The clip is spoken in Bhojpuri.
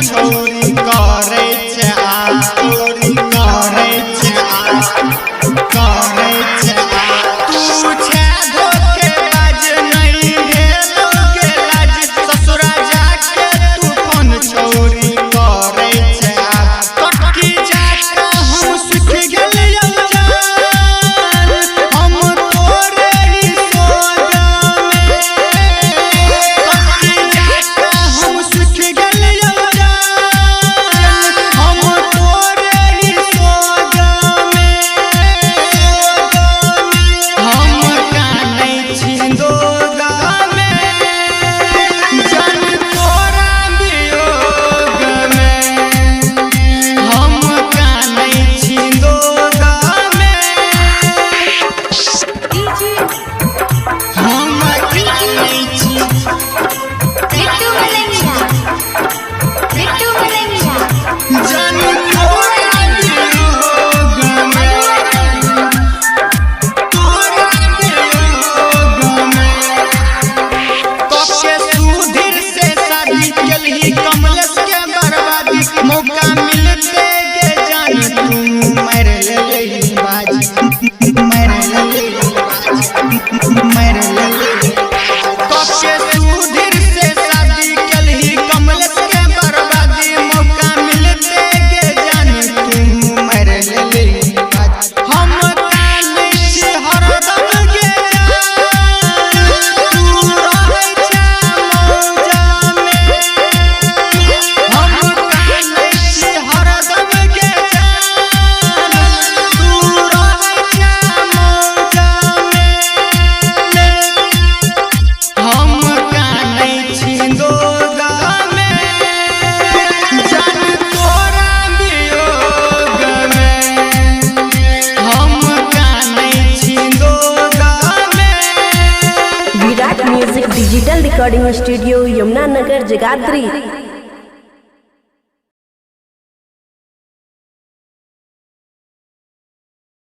छोरी करे छे छोरी करे छे करे छे तू छे धोखेबाज नहीं भेलो के लाज ससुरा जाके तू फोन छोरी करे छे कटकी जाके हम सुख गेलियो जान हम तोरे ही सोगा में कटकी जाके हम सुख गेलियो जान हम तोरे ही सोगा में हम कानै छिंदोगा में जान तोरा वियोग में हम कानै छिंदोगा में हम कानै छी बिट्टू मलेंगिया जान तोरा वियोग में तोरा वियोग में कके सुधीर से शादी केलही कमलेश के बर्बादी मौका मिलते गे जान तू मर लेलही बाजी मर लेलही मर लेलही कके सुधीर से शादी केलही कमलेश के बर्बादी मौका मिलते गे जान तू मर लेलही बाजी हम कानै छी हरदम गे जान तू रहै छे मौजा में हम कानै छी हरदम गे जान तू रहै छे मौजा में हम कानै छिंदोगा में जान तोरा वियोग में हम कानै छिंदोगा में। Virat music digital recording studio Yamunanagar Jagadhri.